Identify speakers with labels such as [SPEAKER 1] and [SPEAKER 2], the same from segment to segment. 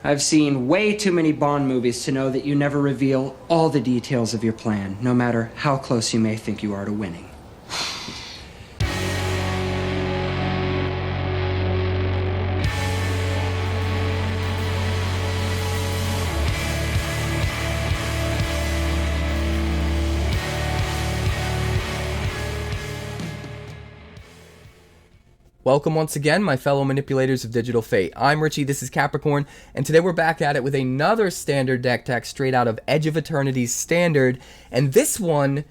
[SPEAKER 1] I've seen way too many Bond movies to know that you never reveal all the details of your plan, no matter how close you may think you are to winning.
[SPEAKER 2] Welcome once again, my fellow manipulators of digital fate. I'm Richie, this is Capricorn, and today we're back at it with another standard deck tech straight out of Edge of Eternity's standard, and this one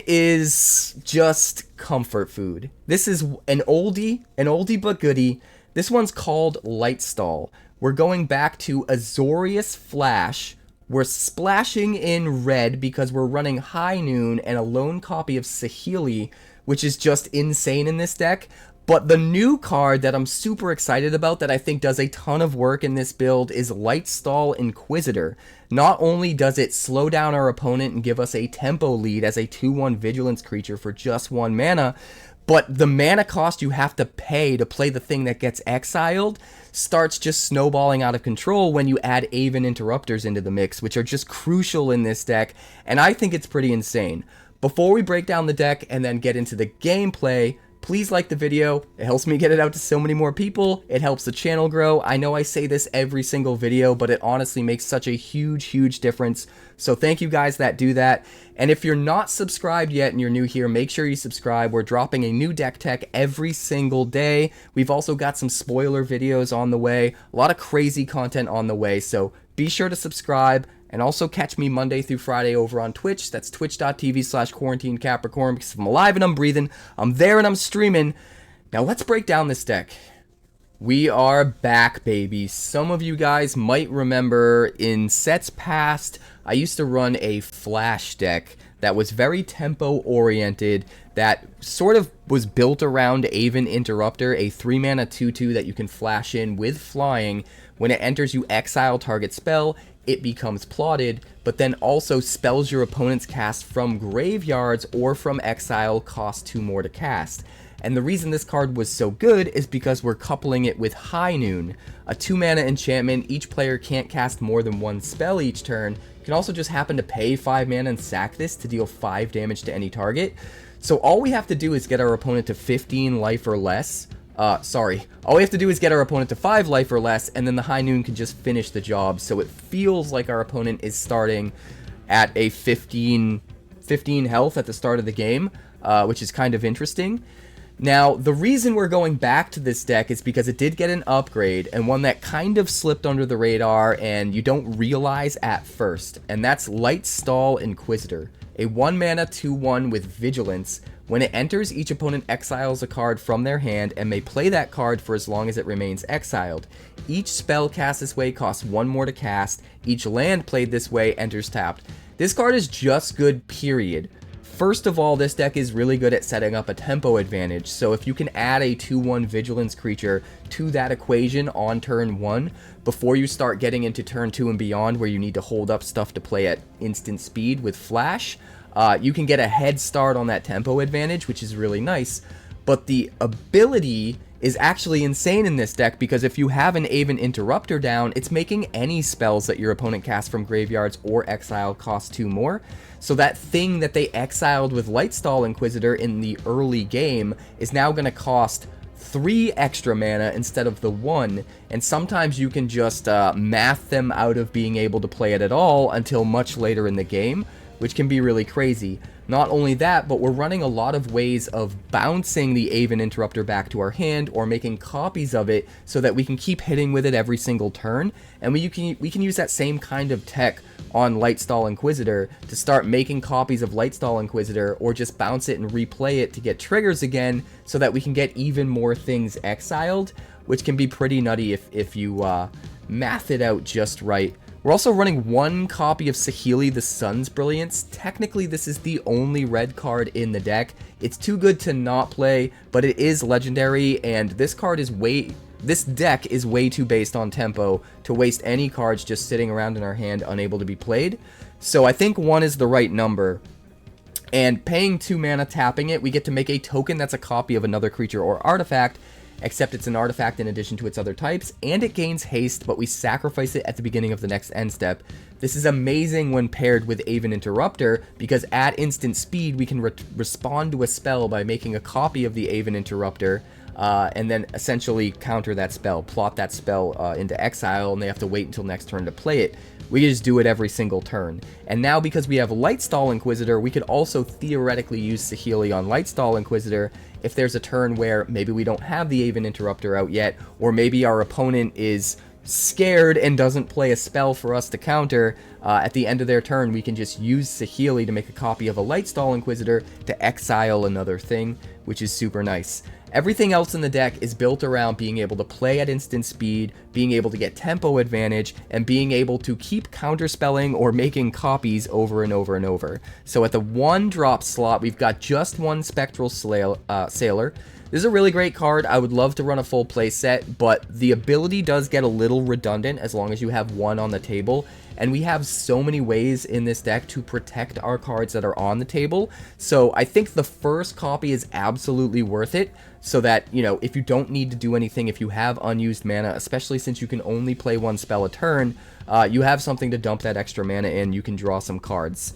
[SPEAKER 2] is just comfort food. This is an oldie but goodie. This one's called Lightstall. We're going back to Azorius Flash. We're splashing in red because we're running High Noon and a lone copy of Saheeli, which is just insane in this deck. But the new card that I'm super excited about that I think does a ton of work in this build is Lightstall Inquisitor. Not only does it slow down our opponent and give us a tempo lead as a 2/1 Vigilance creature for just 1 mana, but the mana cost you have to pay to play the thing that gets exiled starts just snowballing out of control when you add Aven Interrupters into the mix, which are just crucial in this deck, and I think it's pretty insane. Before we break down the deck and then get into the gameplay, please like the video. It helps me get it out to so many more people. It helps the channel grow. I know I say this every single video, but it honestly makes such a huge difference. So thank you guys that do that. And if you're not subscribed yet and you're new here, make sure you subscribe. We're dropping a new deck tech every single day. We've also got some spoiler videos on the way. A lot of crazy content on the way. So be sure to subscribe. And also catch me Monday through Friday over on Twitch. That's twitch.tv/QuarantineCapricorn, because if I'm alive and I'm breathing, I'm there and I'm streaming. Now let's break down this deck. We are back, baby. Some of you guys might remember in sets past, I used to run a Flash deck that was very tempo-oriented, that sort of was built around Aven Interrupter, a 3-mana 2/2 that you can flash in with flying. When it enters, you exile target spell, it becomes plotted, but then also spells your opponent's cast from graveyards or from exile cost 2 more to cast. And the reason this card was so good is because we're coupling it with High Noon, a 2-mana enchantment. Each player can't cast more than 1 spell each turn. You can also just happen to pay 5 mana and sack this to deal 5 damage to any target. So all we have to do is get our opponent to 15 life or less. All we have to do is get our opponent to 5 life or less, and then the High Noon can just finish the job. So it feels like our opponent is starting at a 15 health at the start of the game, which is kind of interesting. Now, the reason we're going back to this deck is because it did get an upgrade, and one that kind of slipped under the radar and you don't realize at first, and that's Lightstall Inquisitor, a 1-mana 2/1 with Vigilance. When it enters, each opponent exiles a card from their hand and may play that card for as long as it remains exiled. Each spell cast this way costs 1 more to cast. Each land played this way enters tapped. This card is just good, period. First of all, this deck is really good at setting up a tempo advantage, so if you can add a 2/1 Vigilance creature to that equation on turn 1, before you start getting into turn 2 and beyond where you need to hold up stuff to play at instant speed with Flash, you can get a head start on that tempo advantage, which is really nice. But the ability is actually insane in this deck, because if you have an Aven Interrupter down, it's making any spells that your opponent casts from graveyards or exile cost 2 more. So that thing that they exiled with Lightstall Inquisitor in the early game is now going to cost 3 extra mana instead of the 1, and sometimes you can just math them out of being able to play it at all until much later in the game, which can be really crazy. Not only that, but we're running a lot of ways of bouncing the Aven Interrupter back to our hand or making copies of it so that we can keep hitting with it every single turn. And we can use that same kind of tech on Lightstall Inquisitor to start making copies of Lightstall Inquisitor, or just bounce it and replay it to get triggers again so that we can get even more things exiled, which can be pretty nutty if you math it out just right. We're also running 1 copy of Saheeli, the Sun's Brilliance. Technically, this is the only red card in the deck. It's too good to not play, but it is legendary, and this deck is way too based on tempo to waste any cards just sitting around in our hand unable to be played. So I think 1 is the right number. And paying 2 mana, tapping it, we get to make a token that's a copy of another creature or artifact, except it's an artifact in addition to its other types, and it gains haste, but we sacrifice it at the beginning of the next end step. This is amazing when paired with Aven Interrupter, because at instant speed, we can respond to a spell by making a copy of the Aven Interrupter, and then essentially counter that spell, plot that spell into exile, and they have to wait until next turn to play it. We just do it every single turn. And now because we have Lightstall Inquisitor, we could also theoretically use Saheeli on Lightstall Inquisitor if there's a turn where maybe we don't have the Aven Interrupter out yet, or maybe our opponent is scared and doesn't play a spell for us to counter. At the end of their turn, we can just use Saheeli to make a copy of a Lightstall Inquisitor to exile another thing, which is super nice. Everything else in the deck is built around being able to play at instant speed, being able to get tempo advantage, and being able to keep counterspelling or making copies over and over and over. So at the 1-drop slot, we've got just one Spectral Sailor. This is a really great card. I would love to run a full play set, but the ability does get a little redundant as long as you have one on the table. And we have so many ways in this deck to protect our cards that are on the table. So I think the first copy is absolutely worth it, so that, you know, if you don't need to do anything, if you have unused mana, especially since you can only play one spell a turn, you have something to dump that extra mana in. You can draw some cards.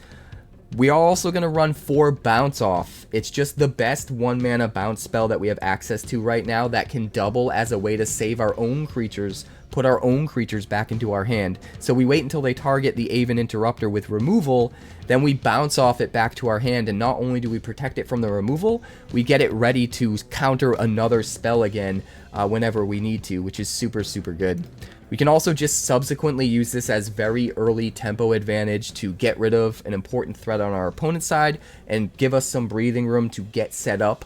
[SPEAKER 2] We are also going to run 4 Bounce Off. It's just the best 1-mana bounce spell that we have access to right now that can double as a way to save our own creatures, put our own creatures back into our hand. So we wait until they target the Aven Interrupter with removal, then we bounce off it back to our hand, and not only do we protect it from the removal, we get it ready to counter another spell again whenever we need to, which is super, super good. We can also just subsequently use this as very early tempo advantage to get rid of an important threat on our opponent's side and give us some breathing room to get set up.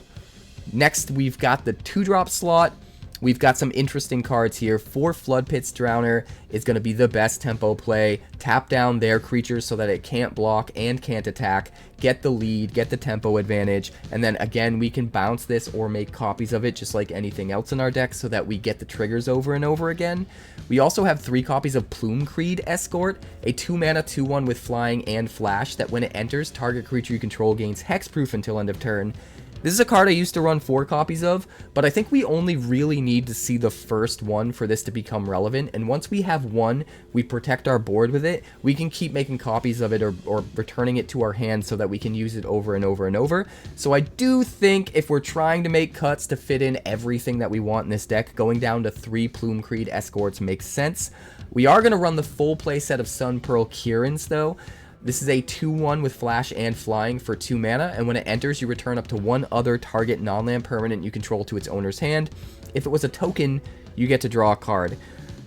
[SPEAKER 2] Next, we've got the 2-drop slot. We've got some interesting cards here. 4 Floodpits Drowner is going to be the best tempo play. Tap down their creatures so that it can't block and can't attack. Get the lead, get the tempo advantage, and then again, we can bounce this or make copies of it just like anything else in our deck so that we get the triggers over and over again. We also have 3 copies of Plumecreed Escort, a 2-mana 2/1 with flying and flash that when it enters, target creature you control gains hexproof until end of turn. This is a card I used to run 4 copies of, but I think we only really need to see the first one for this to become relevant, and once we have one, we protect our board with it, we can keep making copies of it or returning it to our hand so that we can use it over and over and over. So I do think if we're trying to make cuts to fit in everything that we want in this deck, going down to 3 Plumecreed Escorts makes sense. We are going to run the full play set of Sunpearl Kirins though. This is a 2/1 with flash and flying for 2 mana, and when it enters, you return up to 1 other target non-land permanent you control to its owner's hand. If it was a token, you get to draw a card.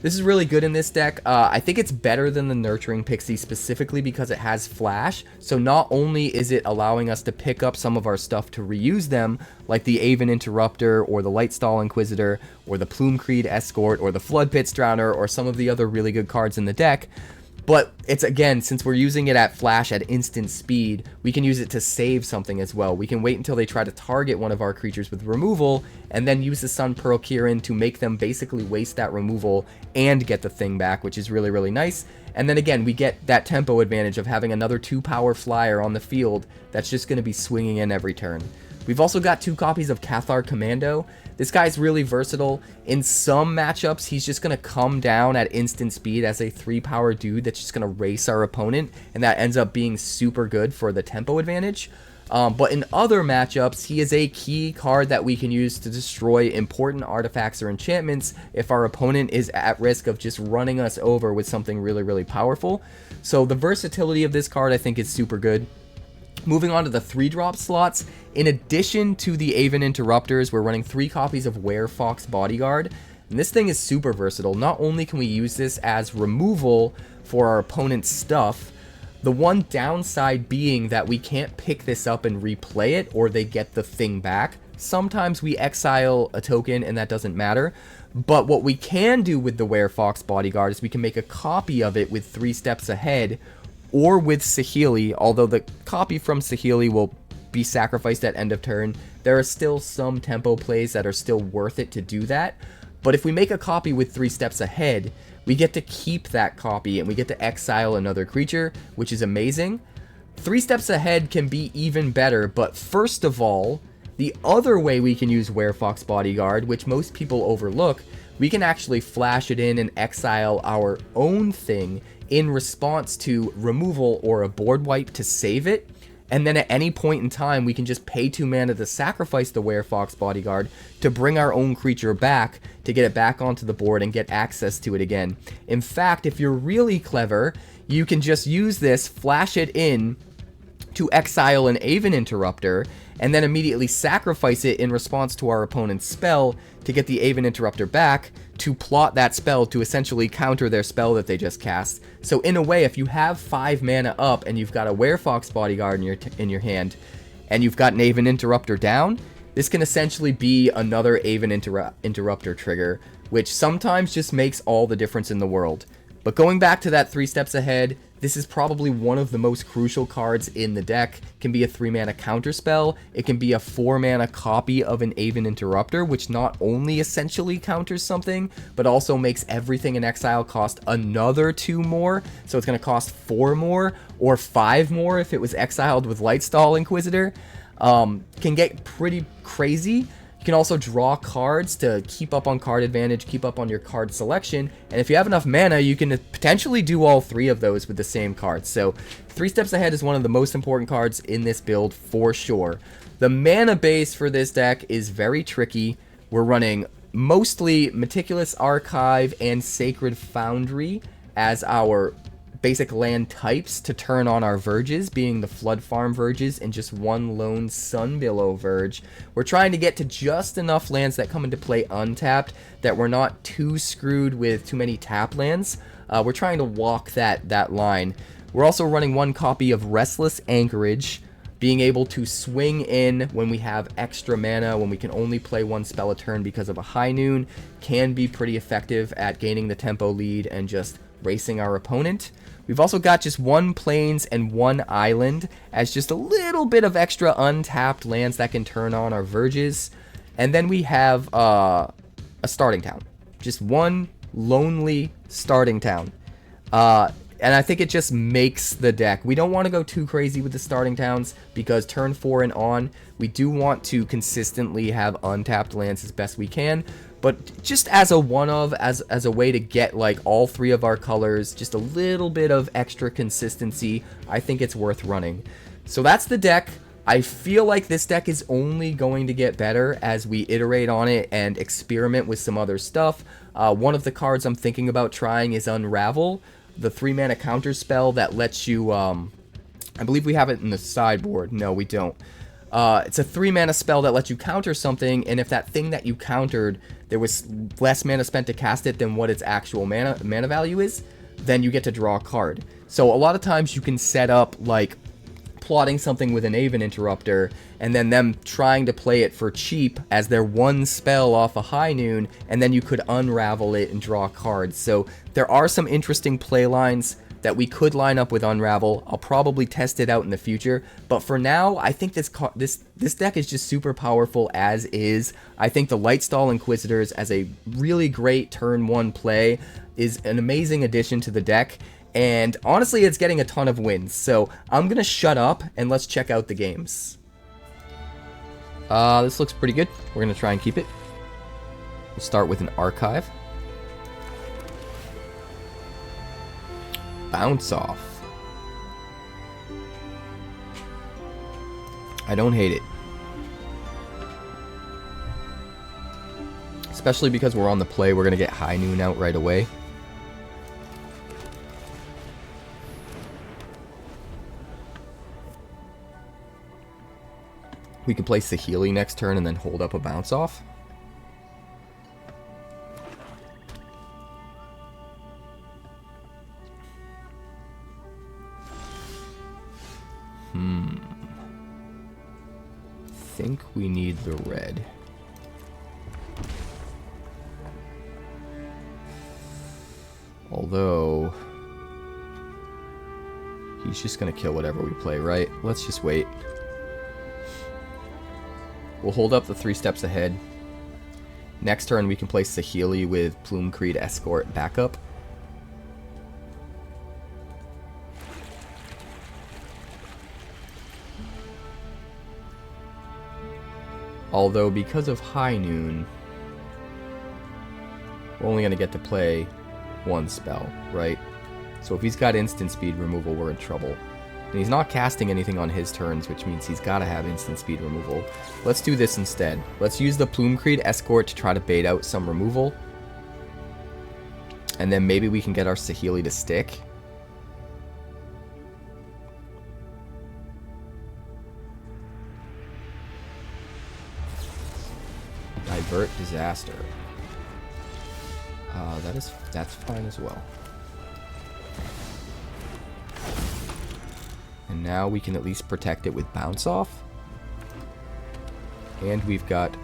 [SPEAKER 2] This is really good in this deck. I think it's better than the Nurturing Pixie specifically because it has flash, so not only is it allowing us to pick up some of our stuff to reuse them, like the Aven Interrupter, or the Lightstall Inquisitor, or the Plumecreed Escort, or the Floodpits Drowner, or some of the other really good cards in the deck, but it's, again, since we're using it at flash at instant speed, we can use it to save something as well. We can wait until they try to target one of our creatures with removal, and then use the Sunpearl Kirin to make them basically waste that removal and get the thing back, which is really, really nice. And then again, we get that tempo advantage of having another 2-power flyer on the field that's just going to be swinging in every turn. We've also got 2 copies of Cathar Commando. This guy's really versatile. In some matchups, he's just going to come down at instant speed as a 3-power dude that's just going to race our opponent, and that ends up being super good for the tempo advantage. But in other matchups, he is a key card that we can use to destroy important artifacts or enchantments if our opponent is at risk of just running us over with something really, really powerful. So the versatility of this card, I think, is super good. Moving on to the 3-drop slots, in addition to the Aven Interrupters, we're running 3 copies of Werefox Bodyguard, and this thing is super versatile. Not only can we use this as removal for our opponent's stuff, the one downside being that we can't pick this up and replay it, or they get the thing back. Sometimes we exile a token and that doesn't matter, but what we can do with the Werefox Bodyguard is we can make a copy of it with 3 steps ahead, or with Saheeli, although the copy from Saheeli will be sacrificed at end of turn. There are still some tempo plays that are still worth it to do that, but if we make a copy with 3 steps ahead, we get to keep that copy and we get to exile another creature, which is amazing. 3 steps ahead can be even better, but first of all, The other way we can use Werefox Bodyguard, which most people overlook, we can actually flash it in and exile our own thing in response to removal or a board wipe to save it. And then at any point in time, we can just pay 2 mana to sacrifice the Werefox Bodyguard to bring our own creature back, to get it back onto the board and get access to it again. In fact, if you're really clever, you can just use this, flash it in to exile an Aven Interrupter, and then immediately sacrifice it in response to our opponent's spell to get the Aven Interrupter back, to plot that spell to essentially counter their spell that they just cast. So in a way, if you have 5 mana up and you've got a Werefox Bodyguard in your hand, and you've got an Aven Interrupter down, this can essentially be another Aven Interrupter trigger, which sometimes just makes all the difference in the world. But going back to that 3 steps ahead, this is probably one of the most crucial cards in the deck. It can be a 3 mana counterspell. It can be a 4 mana copy of an Aven Interrupter, which not only essentially counters something, but also makes everything in exile cost another 2 more. So it's going to cost 4 more, or 5 more if it was exiled with Lightstall Inquisitor. Can get pretty crazy. You can also draw cards to keep up on card advantage, keep up on your card selection, and if you have enough mana, you can potentially do all 3 of those with the same card. So 3 steps ahead is one of the most important cards in this build for sure. The mana base for this deck is very tricky. We're running mostly Meticulous Archive and Sacred Foundry as our basic land types to turn on our verges, being the Floodfarm Verges and just 1 lone Sunbillow Verge. We're trying to get to just enough lands that come into play untapped, that we're not too screwed with too many tap lands. We're trying to walk that line. We're also running 1 copy of Restless Anchorage, being able to swing in when we have extra mana, when we can only play 1 spell a turn because of a high noon, can be pretty effective at gaining the tempo lead and just racing our opponent. We've also got just 1 plains and 1 island as just a little bit of extra untapped lands that can turn on our verges. And then we have a starting town. Just 1 lonely starting town. And I think it just makes the deck. We don't want to go too crazy with the starting towns because turn 4 and on, we do want to consistently have untapped lands as best we can. But just as a one-of, as a way to get like all 3 of our colors, just a little bit of extra consistency, I think it's worth running. So that's the deck. I feel like this deck is only going to get better as we iterate on it and experiment with some other stuff. One of the cards I'm thinking about trying is Unravel, the 3 mana counter spell that lets you, I believe we have it in the sideboard. No, we don't. It's a 3 mana spell that lets you counter something, and if that thing that you countered, there was less mana spent to cast it than what its actual mana value is, then you get to draw a card. So a lot of times you can set up like plotting something with an Aven Interrupter, and then them trying to play it for cheap as their 1 spell off a high noon, and then you could unravel it and draw cards. So there are some interesting play lines that we could line up with Unravel. I'll probably test it out in the future, but for now, I think this deck is just super powerful as is. I think the Lightstall Inquisitors as a really great turn 1 play is an amazing addition to the deck, and honestly, it's getting a ton of wins. So I'm gonna shut up and let's check out the games. This looks pretty good. We're gonna try and keep it. We'll start with an Archive. Bounce off. I don't hate it. Especially because we're on the play, we're going to get High Noon out right away. We can play Saheeli next turn and then hold up a bounce off. I think we need the red. Although he's just gonna kill whatever we play, right? Let's just wait. We'll hold up the 3 steps ahead. Next turn we can play Saheeli with Plumecreed Escort backup. Although, because of High Noon, we're only going to get to play one spell, right? So if he's got instant speed removal, we're in trouble. And he's not casting anything on his turns, which means he's got to have instant speed removal. Let's do this instead. Let's use the Plumecreed Escort to try to bait out some removal. And then maybe we can get our Saheeli to stick. Divert Disaster. That's fine as well. And now we can at least protect it with Bounce Off. And we've got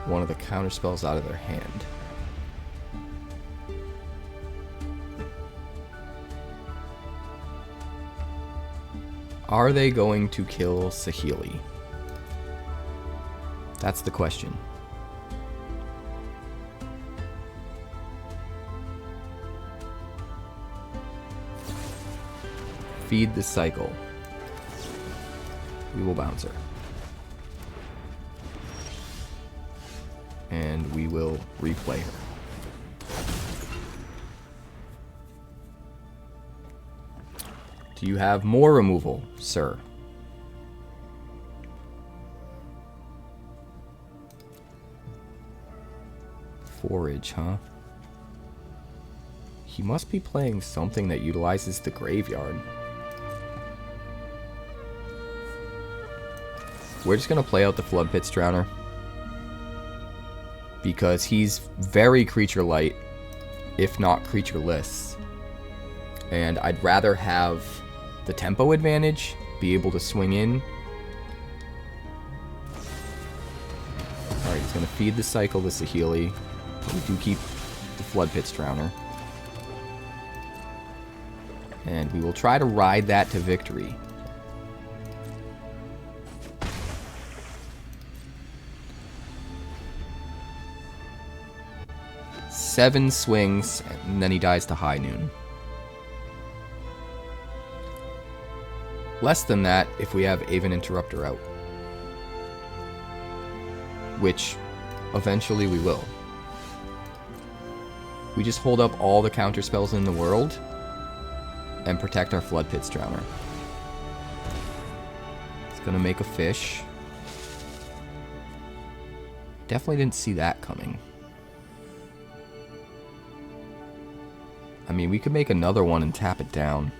[SPEAKER 2] one of the counter spells out of their hand. Are they going to kill Saheeli? That's the question. Feed the cycle. We will bounce her. And we will replay her. Do you have more removal, sir? Forage, huh? He must be playing something that utilizes the graveyard. We're just going to play out the Floodpits Drowner. Because he's very creature light, if not creatureless. And I'd rather have the tempo advantage, be able to swing in. Alright, he's going to feed the cycle to Saheeli. We do keep the Floodpits Drowner. And we will try to ride that to victory. Seven swings, and then he dies to High Noon. Less than that if we have Aven Interrupter out. Which, eventually we will. We just hold up all the counter spells in the world and protect our Floodpits Drowner. It's gonna make a fish. Definitely didn't see that coming. I mean, we could make another one and tap it down.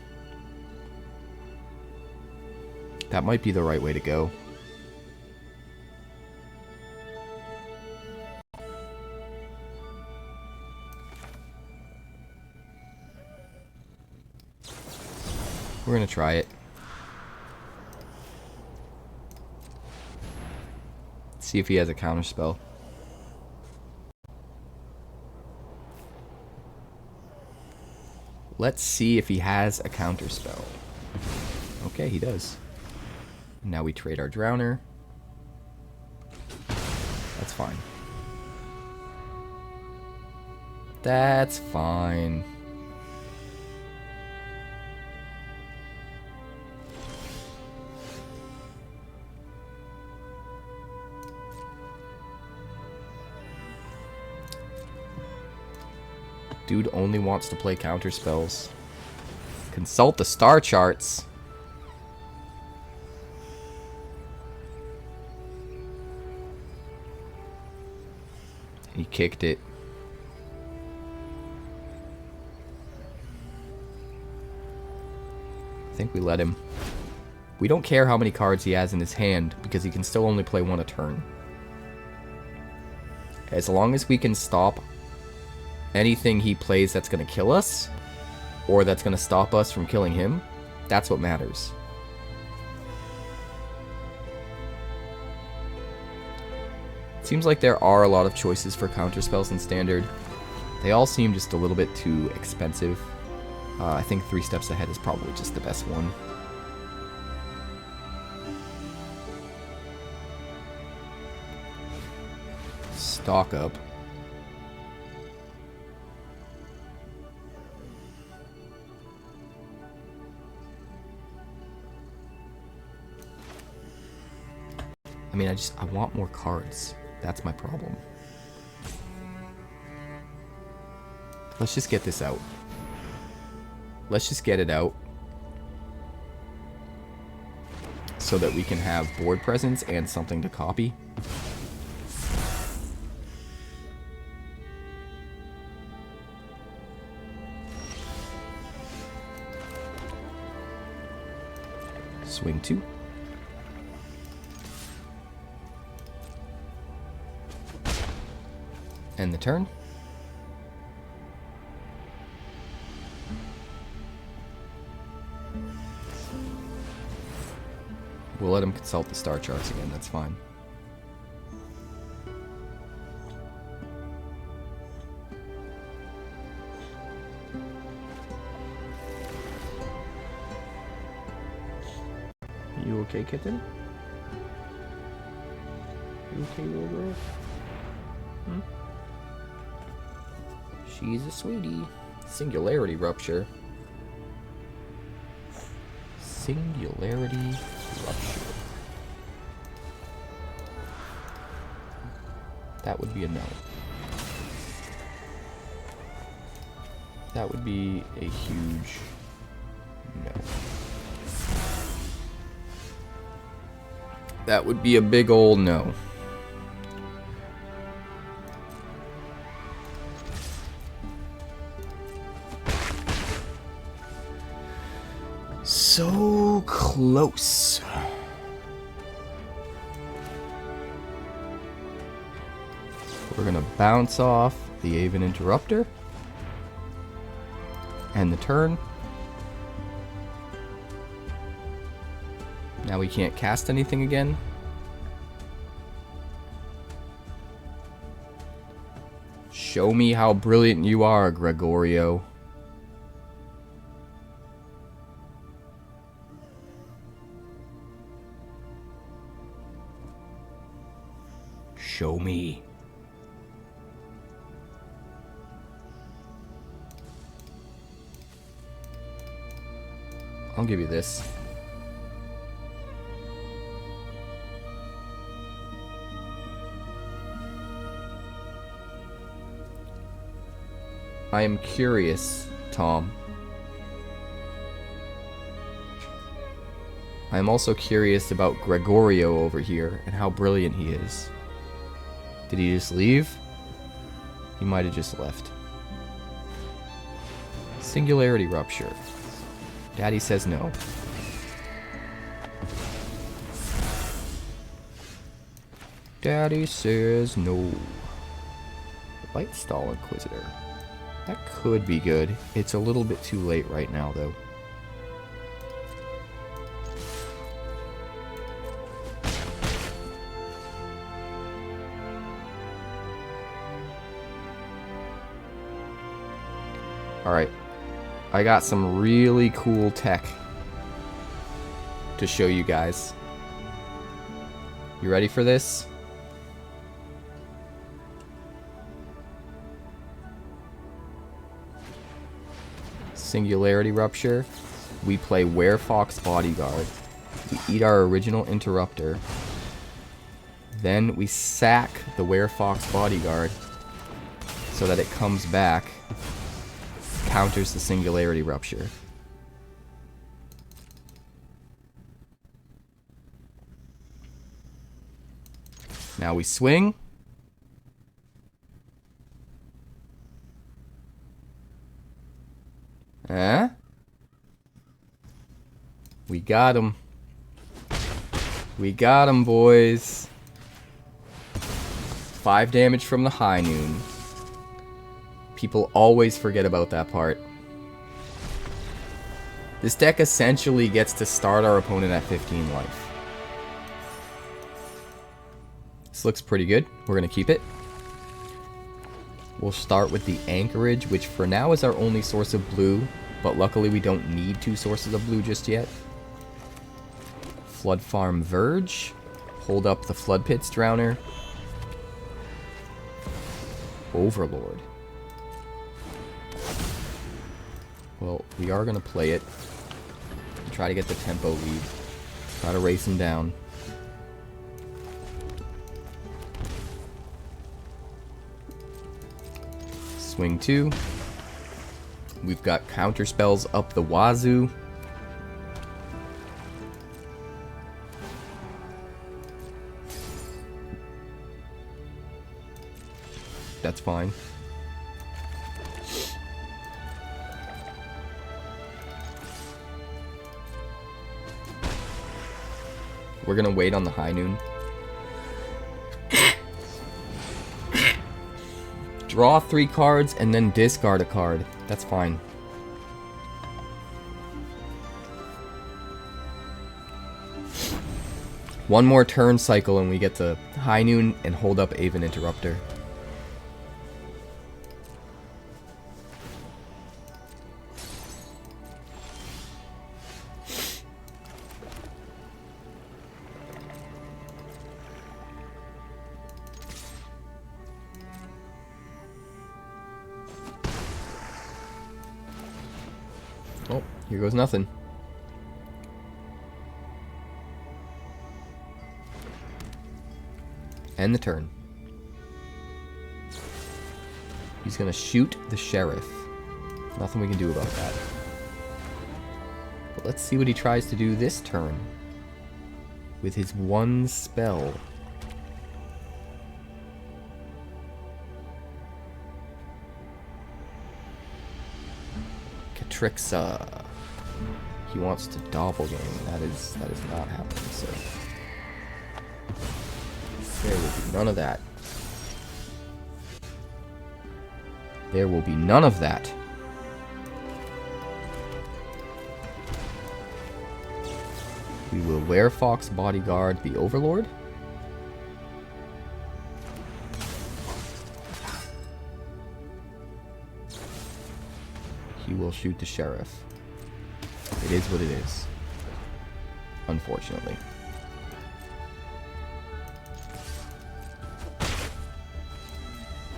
[SPEAKER 2] That might be the right way to go. We're gonna try it. See if he has a counter spell. Let's see if he has a counter spell. Okay, he does. Now we trade our Drowner. That's fine. That's fine. Dude only wants to play counter spells. Consult the star charts. He kicked it. I think we let him. We don't care how many cards he has in his hand because he can still only play one a turn. As long as we can stop anything he plays that's going to kill us, or that's going to stop us from killing him, that's what matters. It seems like there are a lot of choices for counter spells in Standard. They all seem just a little bit too expensive. I think 3 Steps Ahead is probably just the best one. Stock up. I mean, I want more cards. That's my problem. Let's just get this out. Let's just get it out. So that we can have board presence and something to copy. Swing 2. End the turn. We'll let him consult the star charts again, that's fine. You okay, kitten? You okay, little girl? Hmm? She's a sweetie. Singularity Rupture. Singularity Rupture. That would be a no. That would be a huge no. That would be a big old no. So close. We're gonna bounce off the Aven Interrupter. End the turn. Now we can't cast anything again. Show me how brilliant you are, Gregorio. Show me. I'll give you this. I am curious, Tom. I am also curious about Gregorio over here and how brilliant he is. Did he just leave? He might have just left. Singularity Rupture. Daddy says no. Daddy says no. Lightstall Inquisitor. That could be good. It's a little bit too late right now, though. Alright. I got some really cool tech to show you guys. You ready for this? Singularity Rupture. We play Werefox Bodyguard. We eat our original Interrupter. Then we sack the Werefox Bodyguard so that it comes back. Counters the Singularity Rupture. Now we swing. Huh? We got him. We got him, boys. 5 damage from the High Noon. People always forget about that part. This deck essentially gets to start our opponent at 15 life. This looks pretty good. We're going to keep it. We'll start with the Anchorage, which for now is our only source of blue, but luckily we don't need 2 sources of blue just yet. Floodfarm Verge. Hold up the Floodpits Drowner. Overlord. Well, we are going to play it. Try to get the tempo lead. Try to race him down. Swing 2. We've got counter spells up the wazoo. That's fine. We're gonna wait on the high noon. Draw 3 cards and then discard a card. That's fine. One more turn cycle and we get to high noon and hold up Aven Interrupter. Oh, here goes nothing. End the turn. He's gonna shoot the sheriff. Nothing we can do about that. But let's see what he tries to do this turn. With his one spell. 𝐀𝐫𝐞𝐳𝑐. He wants to doppelgang. That is not happening, so. There will be none of that. There will be none of that. We will Werefox Bodyguard the Overlord. He will shoot the sheriff. It is what it is. Unfortunately.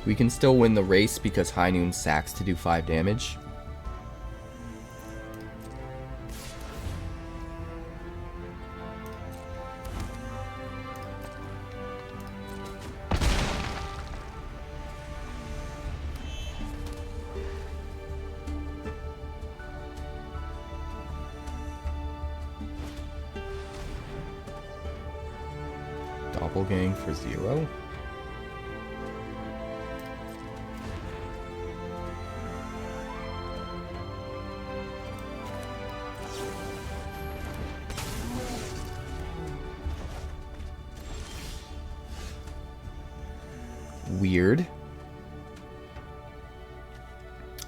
[SPEAKER 2] We can still win the race because High Noon sacks to do 5 damage. Doppelgang for 0. Weird.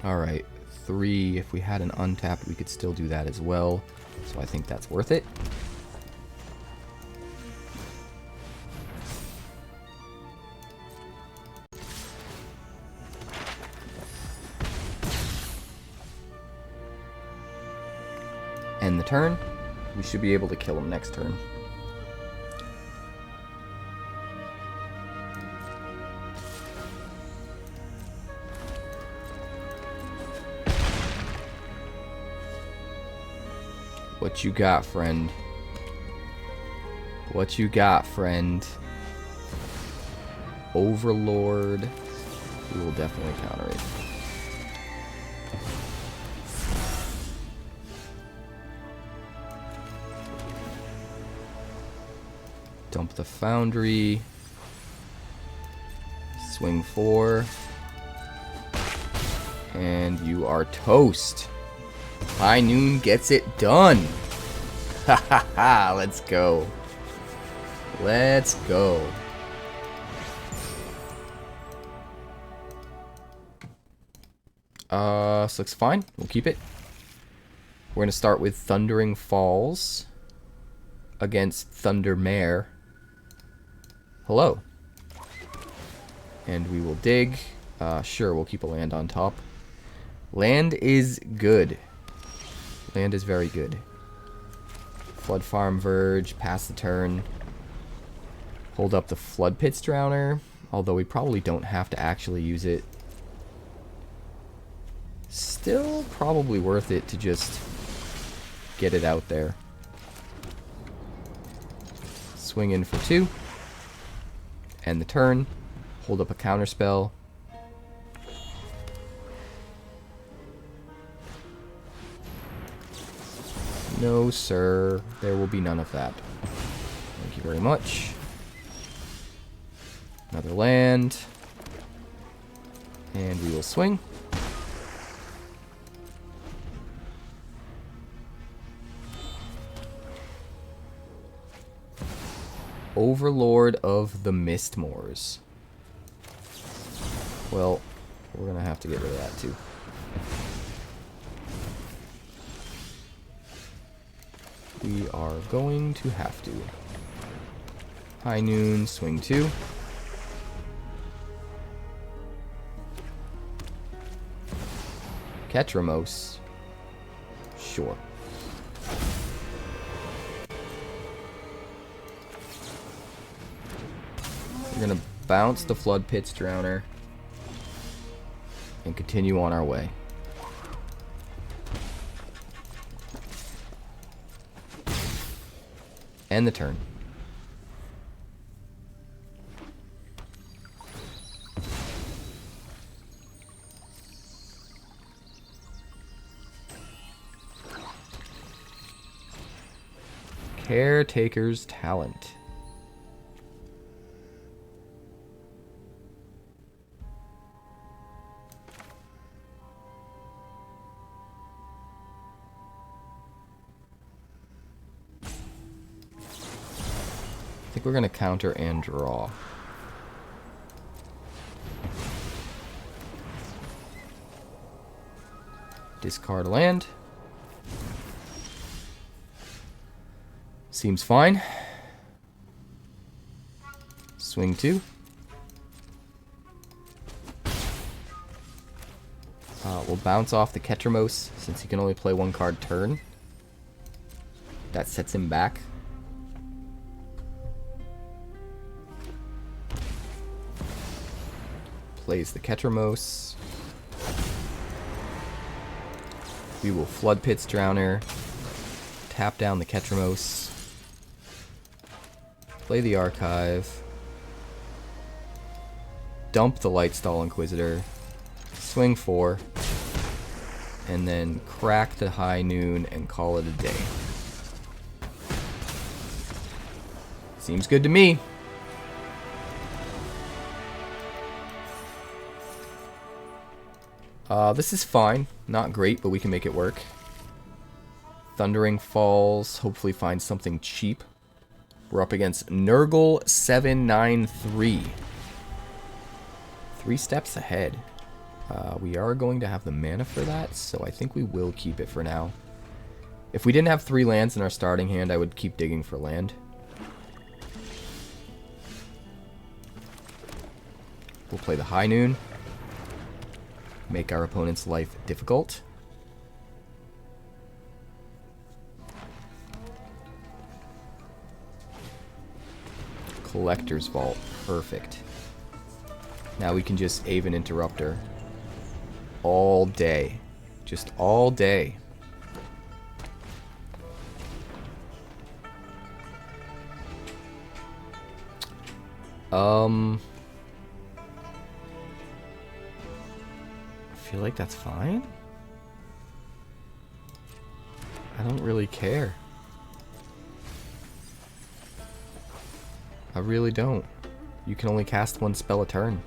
[SPEAKER 2] Alright, 3. If we had an untapped, we could still do that as well. So I think that's worth it. End the turn. We should be able to kill him next turn. What you got, friend? What you got, friend? Overlord. We will definitely counter it. Dump the Foundry. Swing 4. And you are toast. High Noon gets it done. Ha ha ha, let's go. Let's go. This looks fine. We'll keep it. We're going to start with Thundering Falls against Thundermare. Hello. And we will dig. Sure, we'll keep a land on top. Land is good. Land is very good. Floodfarm Verge, pass the turn. Hold up the Floodpits Drowner, although we probably don't have to actually use it. Still probably worth it to just get it out there. Swing in for 2. End the turn. Hold up a counterspell. No, sir. There will be none of that. Thank you very much. Another land. And we will swing. Overlord of the Mistmoors. Well, we're gonna have to get rid of that too. We are going to have to. High noon, swing 2. Ketramose. Sure. We're gonna bounce the Floodpits Drowner and continue on our way. End the turn. Caretaker's Talent. I think we're going to counter and draw. Discard a land. Seems fine. Swing 2. We'll bounce off the Ketramose since he can only play 1 card turn. That sets him back. Plays the Ketramose. We will Floodpits Drowner. Tap down the Ketramose. Play the Archive. Dump the Lightstall Inquisitor. Swing 4. And then crack the High Noon and call it a day. Seems good to me. This is fine. Not great, but we can make it work. Thundering Falls. Hopefully find something cheap. We're up against Nurgle 793. 3 steps ahead. We are going to have the mana for that, so I think we will keep it for now. If we didn't have 3 lands in our starting hand, I would keep digging for land. We'll play the High Noon. Make our opponent's life difficult. Collector's Vault. Perfect. Now we can just Aven Interrupter. All day. Just all day. I feel like that's fine. I don't really care. I really don't. You can only cast 1 spell a turn.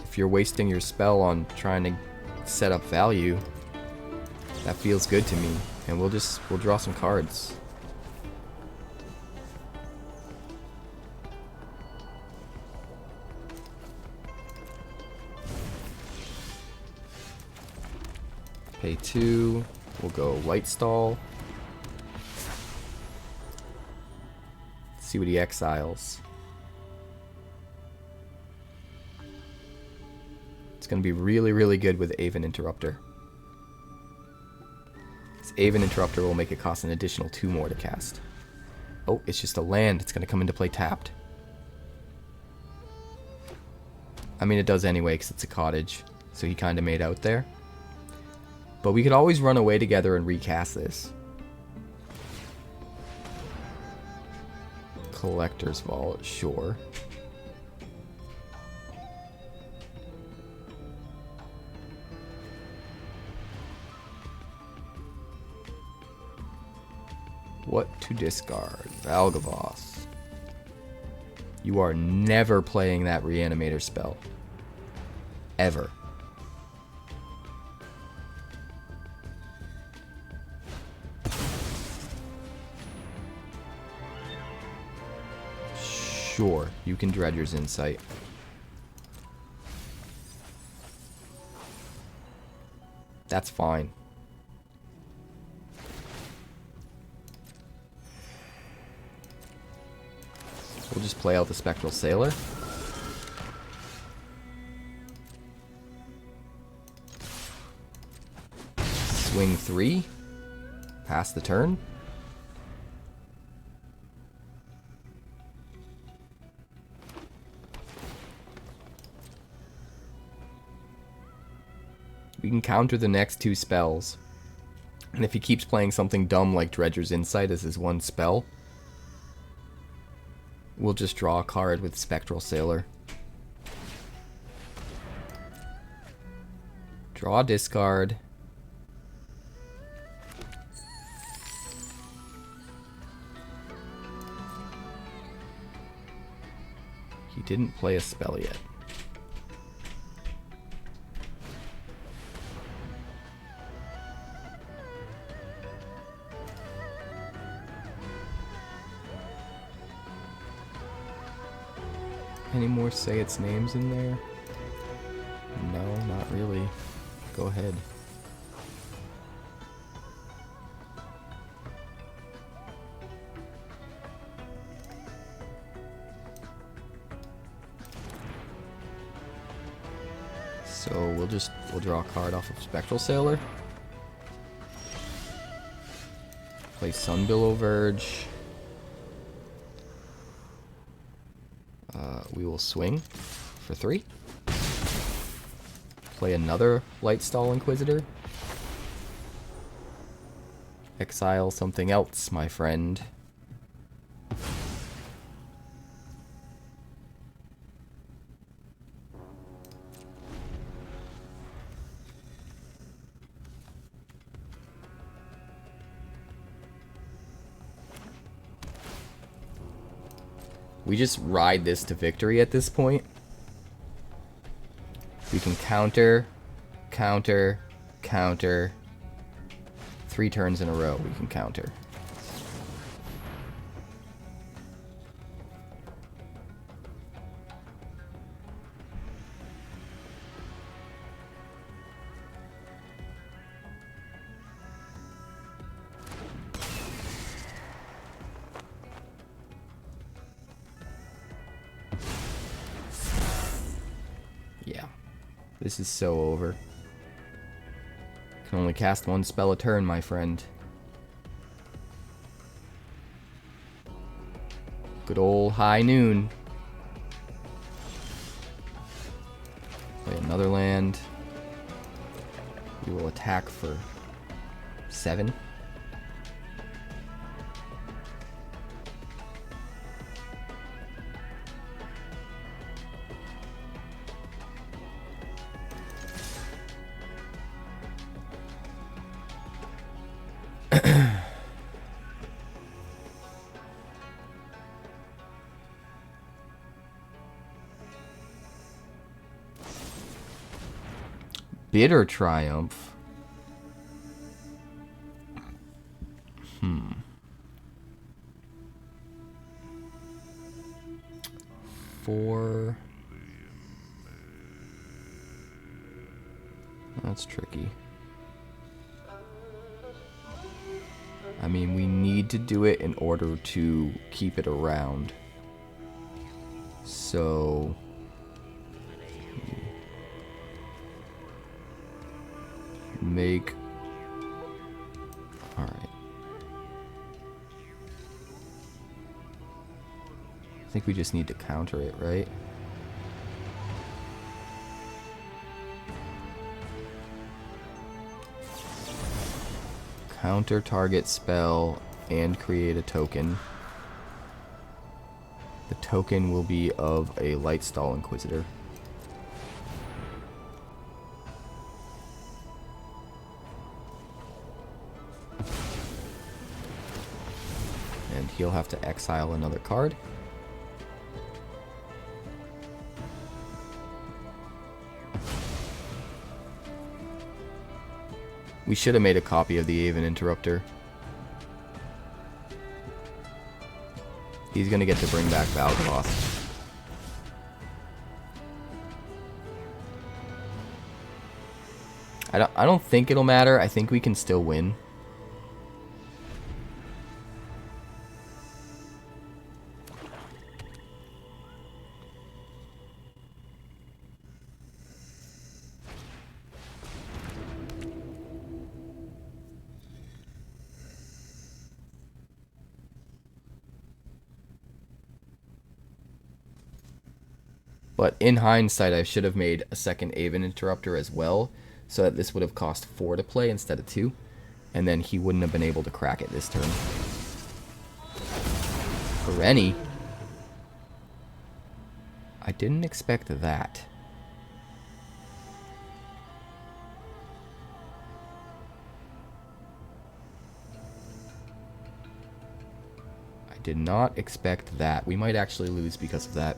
[SPEAKER 2] If you're wasting your spell on trying to set up value, that feels good to me. And we'll draw some cards. Pay 2. We'll go Lightstall. See what he exiles. It's going to be really, really good with Aven Interrupter. This Aven Interrupter will make it cost an additional 2 more to cast. Oh, it's just a land. It's going to come into play tapped. I mean, it does anyway because it's a cottage. So he kind of made out there. But we could always run away together and recast this. Collector's Vault, sure. What to discard? Valgavoth. You are never playing that Reanimator spell. Ever. Sure, you can Dredger's Insight. That's fine. We'll just play out the Spectral Sailor. Swing 3. Pass the turn. We can counter the next 2 spells. And if he keeps playing something dumb like Dredger's Insight as his one spell, we'll just draw a card with Spectral Sailor. Draw, discard. He didn't play a spell yet. Any more say its names in there? No, not really. Go ahead. So we'll draw a card off of Spectral Sailor. Play Sunbillow Verge. We will swing for 3. Play another Lightstall Inquisitor. Exile something else, my friend. We just ride this to victory at this point. We can counter, counter, counter. 3 turns in a row we can counter. Yeah, this is so over. Can only cast 1 spell a turn, my friend. Good old high noon. Play another land. We will attack for 7. Bitter Triumph. 4. That's tricky. I mean, we need to do it in order to keep it around. So make... Alright. I think we just need to counter it, right? Counter target spell and create a token. The token will be of a Lightstall Inquisitor. he'll have to exile another card. We should have made a copy of the Aven Interrupter. He's gonna get to bring back Valgavoth. I don't think it'll matter. I think we can still win. But in hindsight, I should have made a second Aven Interrupter as well, so that this would have cost 4 to play instead of 2, and then he wouldn't have been able to crack it this turn. Kirin? I didn't expect that. I did not expect that. We might actually lose because of that.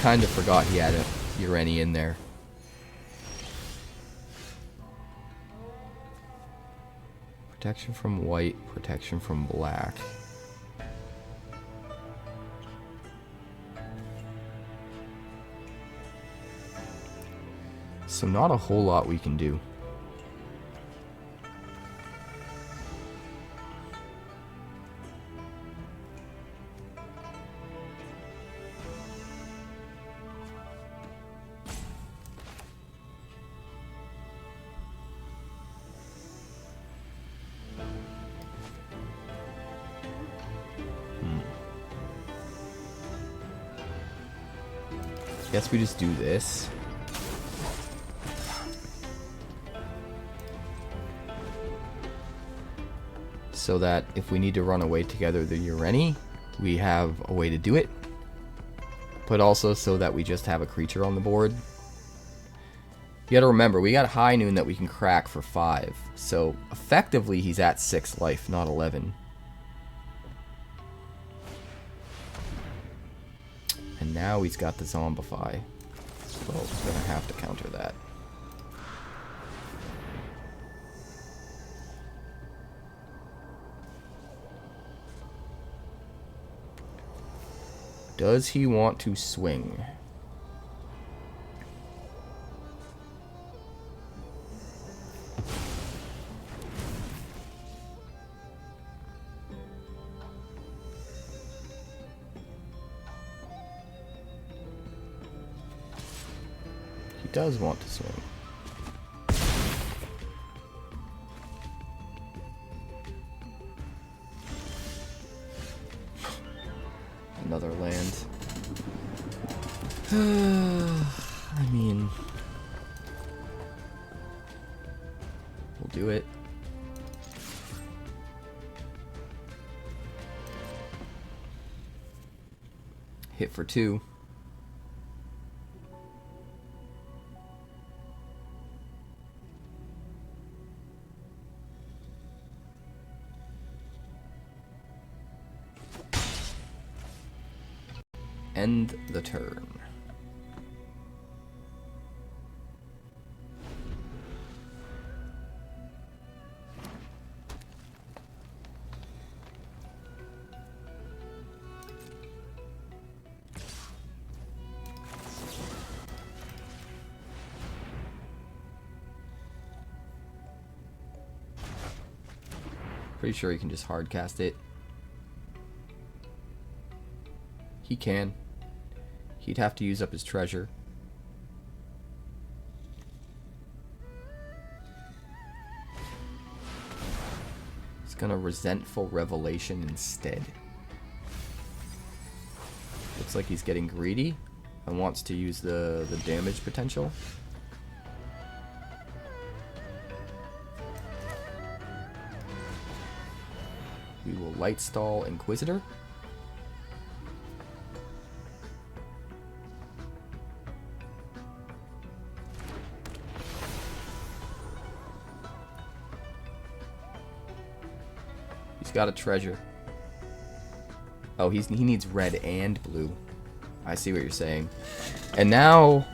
[SPEAKER 2] Kind of forgot he had a Ureni in there. Protection from white, protection from black. So not a whole lot we can do. Guess we just do this. So that if we need to run away together the Ureni, we have a way to do it. But also so that we just have a creature on the board. You gotta remember, we got High Noon that we can crack for 5. So effectively he's at 6 life, not 11. And now he's got the Zombify. So we're gonna have to counter that. Does he want to swing? He does want to swing. Another land. I mean, we'll do it. Hit for 2. End the turn. Pretty sure he can just hard cast it. He can. He'd have to use up his treasure. He's gonna Resentful Revelation instead. Looks like he's getting greedy and wants to use the damage potential. We will Lightstall Inquisitor. He's got a treasure. Oh, he needs red and blue. I see what you're saying. And now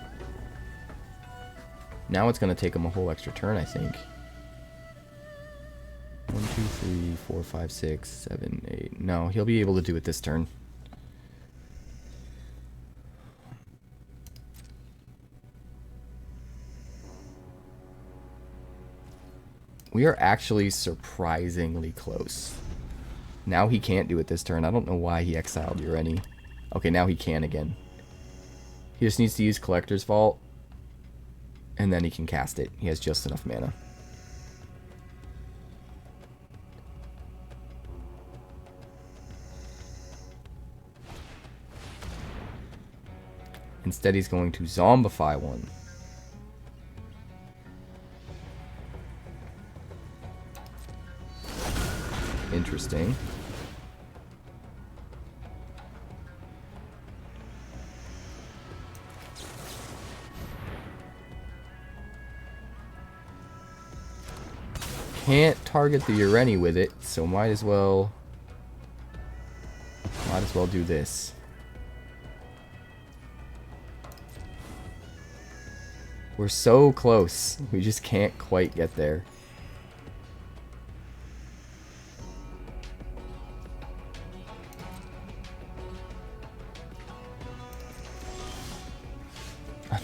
[SPEAKER 2] it's going to take him a whole extra turn, I think. 1, 2, 3, 4, 5, 6, 7, 8. No, he'll be able to do it this turn. We are actually surprisingly close. Now he can't do it this turn. I don't know why he exiled Ureni. Okay, now he can again. He just needs to use Collector's Vault, and then he can cast it. He has just enough mana. Instead, he's going to zombify one. Interesting. Can't target the Ureni with it, so might as well do this. We're so close. We just can't quite get there.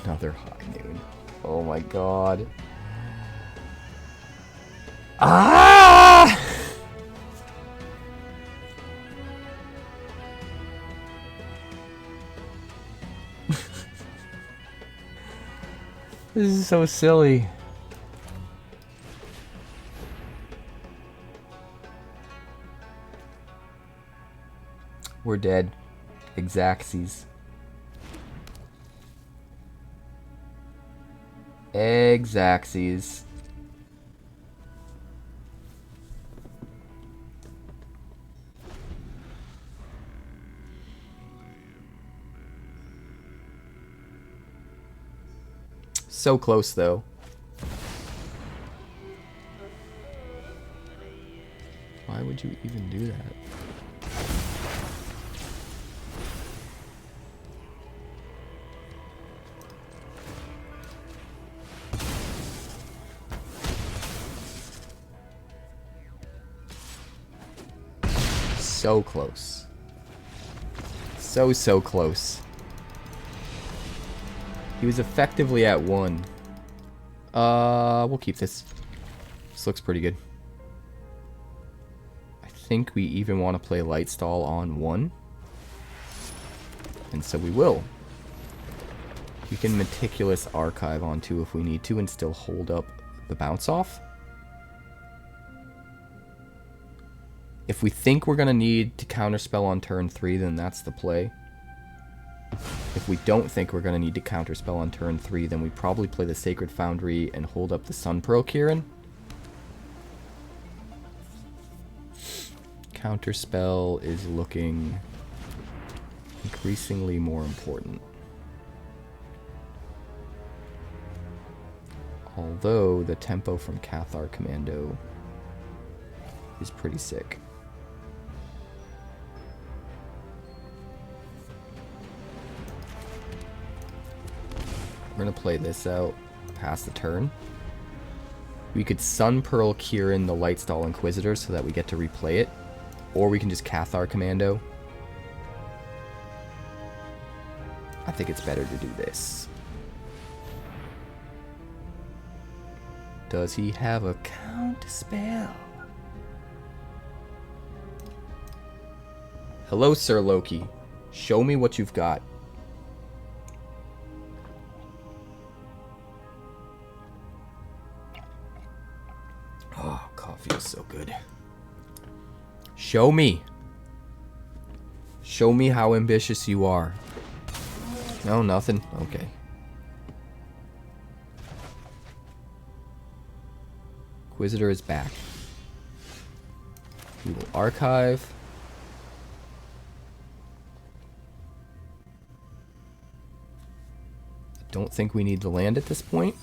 [SPEAKER 2] Another high noon. Oh my god. Ah! This is so silly. We're dead. 𝐭𝐭𝐲𝐚. 𝐭𝐭𝐲𝐚. So close, though. Why would you even do that? So close. So close. He was effectively at 1. We'll keep this. This looks pretty good. I think we even want to play Lightstall on 1. And so we will. We can Meticulous Archive on 2 if we need to and still hold up the bounce off. If we think we're going to need to counterspell on turn 3, then that's the play. If we don't think we're going to need to counterspell on turn 3, then we probably play the Sacred Foundry and hold up the Sunpearl Kirin. Counterspell is looking increasingly more important. Although the tempo from Cathar Commando is pretty sick. We're going to play this out past the turn. We could Sunpearl Kirin the Lightstall Inquisitor so that we get to replay it. Or we can just Cathar Commando. I think it's better to do this. Does he have a counterspell? Hello, Sir Loki. Show me what you've got. Oh, coffee is so good. Show me. Show me how ambitious you are. No, nothing. Okay. Inquisitor is back. We will archive. I don't think we need the land at this point.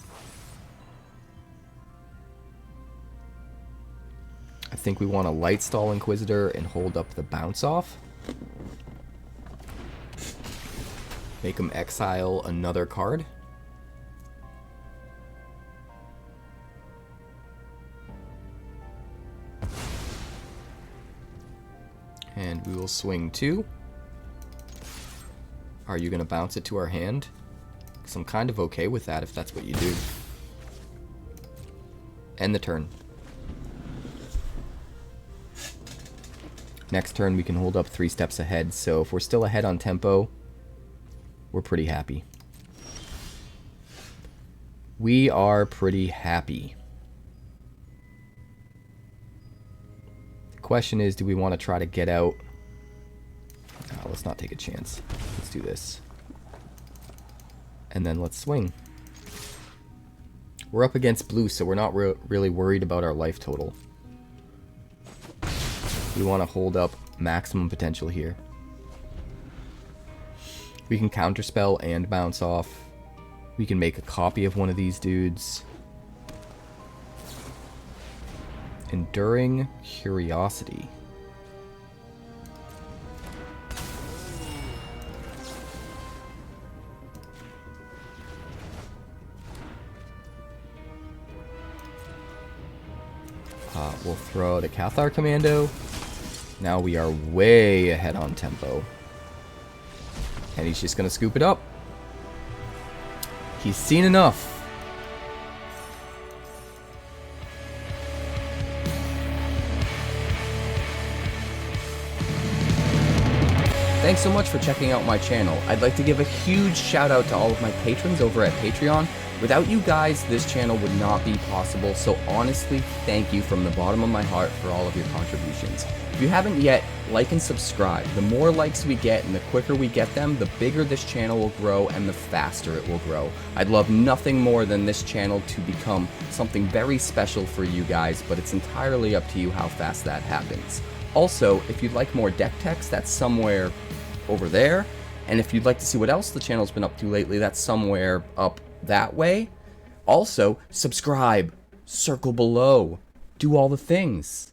[SPEAKER 2] I think we want to Lightstall Inquisitor and hold up the bounce off. Make him exile another card. And we will swing 2. Are you going to bounce it to our hand? Because I'm kind of okay with that if that's what you do. End the turn. Next turn we can hold up 3 steps ahead, so if we're still ahead on tempo, we're pretty happy. We are pretty happy. The question is, do we want to try to get out? No, let's not take a chance. Let's do this. And then let's swing. We're up against blue, so we're not really worried about our life total. We want to hold up maximum potential here. We can counterspell and bounce off. We can make a copy of one of these dudes. Enduring Curiosity. We'll throw out a Cathar Commando. Now we are way ahead on tempo. And he's just going to scoop it up. He's seen enough. Thanks so much for checking out my channel. I'd like to give a huge shout out to all of my patrons over at Patreon. Without you guys, this channel would not be possible, so honestly, thank you from the bottom of my heart for all of your contributions. If you haven't yet, like and subscribe. The more likes we get and the quicker we get them, the bigger this channel will grow and the faster it will grow. I'd love nothing more than this channel to become something very special for you guys, but it's entirely up to you how fast that happens. Also, if you'd like more deck text, that's somewhere over there. And if you'd like to see what else the channel's been up to lately, that's somewhere up that way. Also, subscribe, circle below, do all the things.